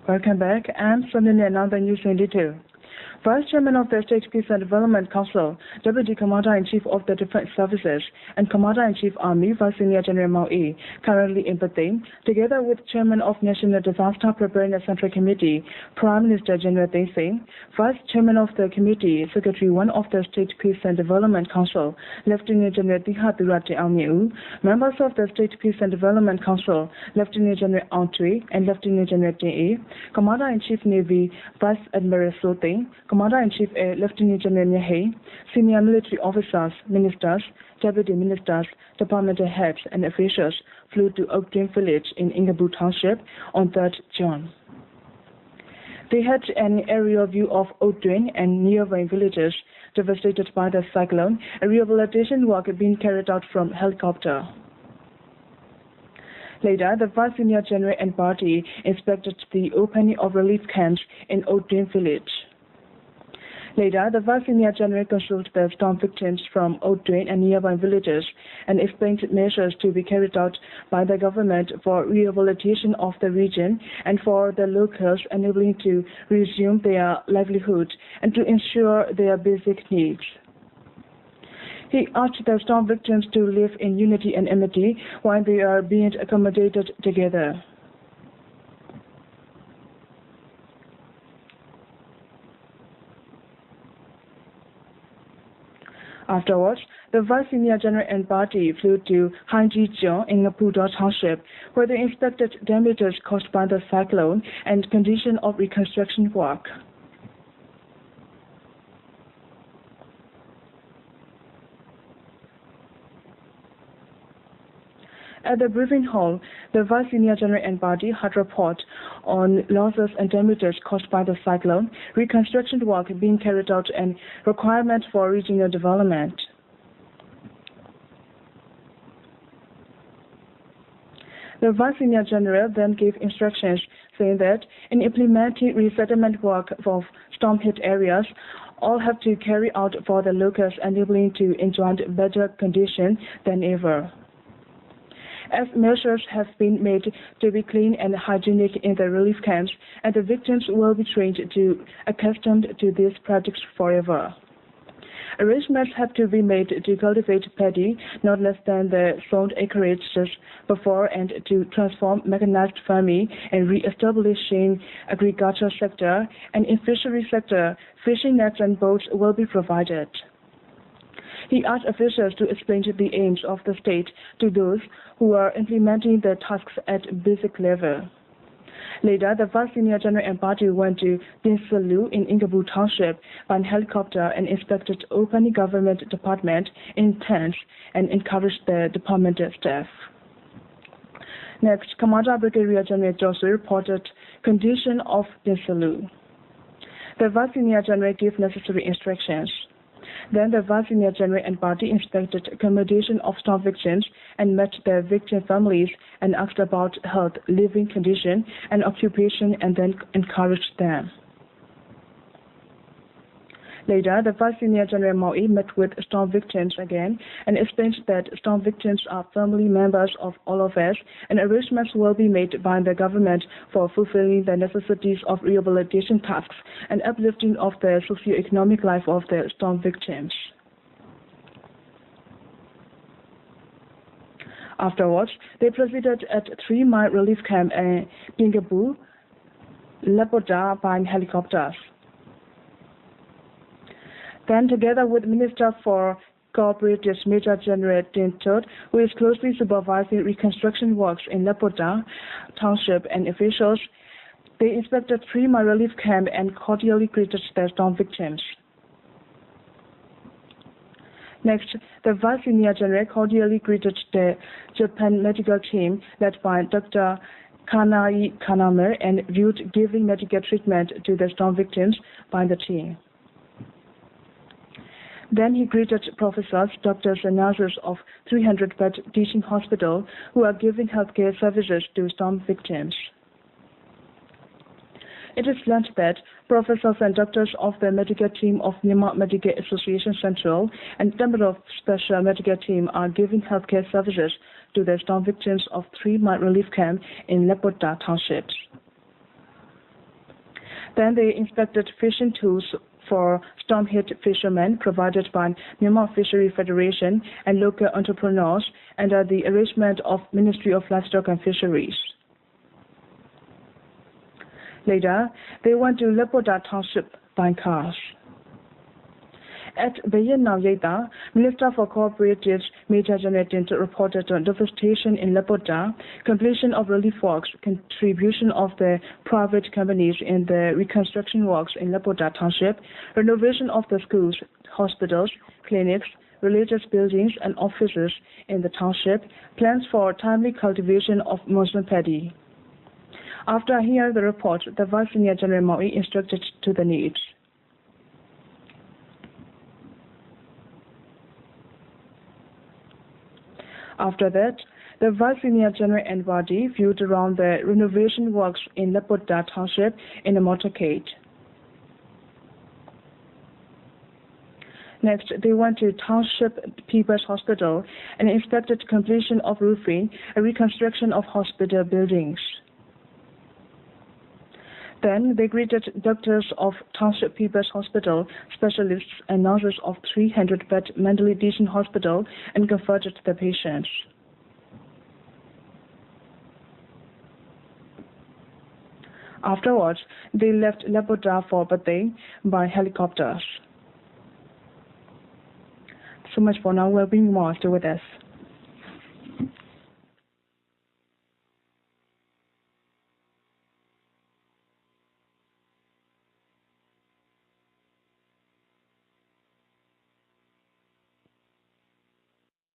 Welcome back. I'm Sonali, another news in detail. Vice Chairman of the State Peace and Development Council, Deputy Commander-in-Chief of the Defense Services, and Commander-in-Chief Army, Vice Senior General Mao E, currently in Beijing, together with Chairman of National Disaster Preparedness Central Committee, Prime Minister General Deng Sing, Vice Chairman of the Committee, Secretary 1 of the State Peace and Development Council, Lieutenant General Diha Durate Aung, members of the State Peace and Development Council, Lieutenant General Aung Tui and Lieutenant General Deng E, Commander-in-Chief Navy, Vice Admiral So Ting, Commander-in-Chief Air Lieutenant General Nyahe, senior military officers, ministers, deputy ministers, departmental heads, and officials flew to Oakdale Village in Ingabu Township on 3rd June. They had an aerial view of Oakdale and nearby villages devastated by the cyclone, and rehabilitation work being carried out from helicopter. Later, the Vice Senior General and party inspected the opening of relief camps in Oakdale Village. Later, the Vice Senior General consulted the storm victims from Oakdale and nearby villages and explained measures to be carried out by the government for rehabilitation of the region and for the locals enabling to resume their livelihood and to ensure their basic needs. He asked the storm victims to live in unity and amity while they are being accommodated together. Afterwards, the Vice Senior General and party flew to Hanjijiang in Puda Township, where they inspected damages caused by the cyclone and condition of reconstruction work. At the briefing hall, the Vice Senior General and party had report on losses and damages caused by the cyclone, reconstruction work being carried out, and requirements for regional development. The Vice Senior General then gave instructions saying that in implementing resettlement work of storm-hit areas, all have to carry out for the locals, enabling to enjoy better conditions than ever. As measures have been made to be clean and hygienic in the relief camps, and the victims will be trained to accustomed to these projects forever. Arrangements have to be made to cultivate paddy not less than the sown acreages before and to transform mechanized farming and re-establishing agriculture sector, and in fishery sector, fishing nets and boats will be provided. He asked officials to explain the aims of the state to those who are implementing the tasks at basic level. Later, the Vice Senior General and party went to Dinsalu in Ingabu Township by helicopter and inspected open government department in tents and encouraged the department staff. Next, Commander Brigadier General Josu reported condition of Dinsalu. The Vice Senior General gave necessary instructions. Then the Vice Senior General and party inspected accommodation of storm victims and met their victim families and asked about health, living condition, and occupation, and then encouraged them. Later, the Vice Senior General Mao E met with storm victims again and explained that storm victims are family members of all of us, and arrangements will be made by the government for fulfilling the necessities of rehabilitation tasks and uplifting of the socio-economic life of the storm victims. Afterwards, they proceeded at 3-mile relief camp in Pingabu, Lepoda by helicopters. Then, together with Minister for Cooperatives Major General Tin Tut, who is closely supervising reconstruction works in Lepoda Township, and officials, they inspected 3-mile relief camp and cordially greeted the storm victims. Next, the Vice Senior General cordially greeted the Japan medical team led by Dr. Kanai Kaname and viewed giving medical treatment to the storm victims by the team. Then he greeted professors, doctors, and nurses of 300-bed teaching hospital who are giving healthcare services to storm victims. It is learned that professors and doctors of the medical team of Myanmar Medical Association Central and Temple of Special Medical Team are giving healthcare services to the storm victims of 3-mile relief camp in Lepoda Township. Then they inspected fishing tools for storm-hit fishermen provided by Myanmar Fishery Federation and local entrepreneurs under the arrangement of Ministry of Livestock and Fisheries. Later, they went to Lepota Township by cars. At Bayanau Yeda, Minister for Cooperatives Major General Tinto reported on devastation in Lepota, completion of relief works, contribution of the private companies in the reconstruction works in Lepota Township, renovation of the schools, hospitals, clinics, religious buildings and offices in the township, plans for timely cultivation of monsoon paddy. After hearing the report, the Vice Senior General Maui instructed to the needs. After that, the Vice Senior General and Wadi viewed around the renovation works in Lepota Township in a motorcade. Next, they went to Township People's Hospital and inspected completion of roofing and reconstruction of hospital buildings. Then they greeted doctors of Township People's Hospital, specialists and nurses of 300-bed mentally decent hospital and comforted the patients. Afterwards, they left Lepota for Bathing by helicopters. So much for now. We'll bring more. Stay with us.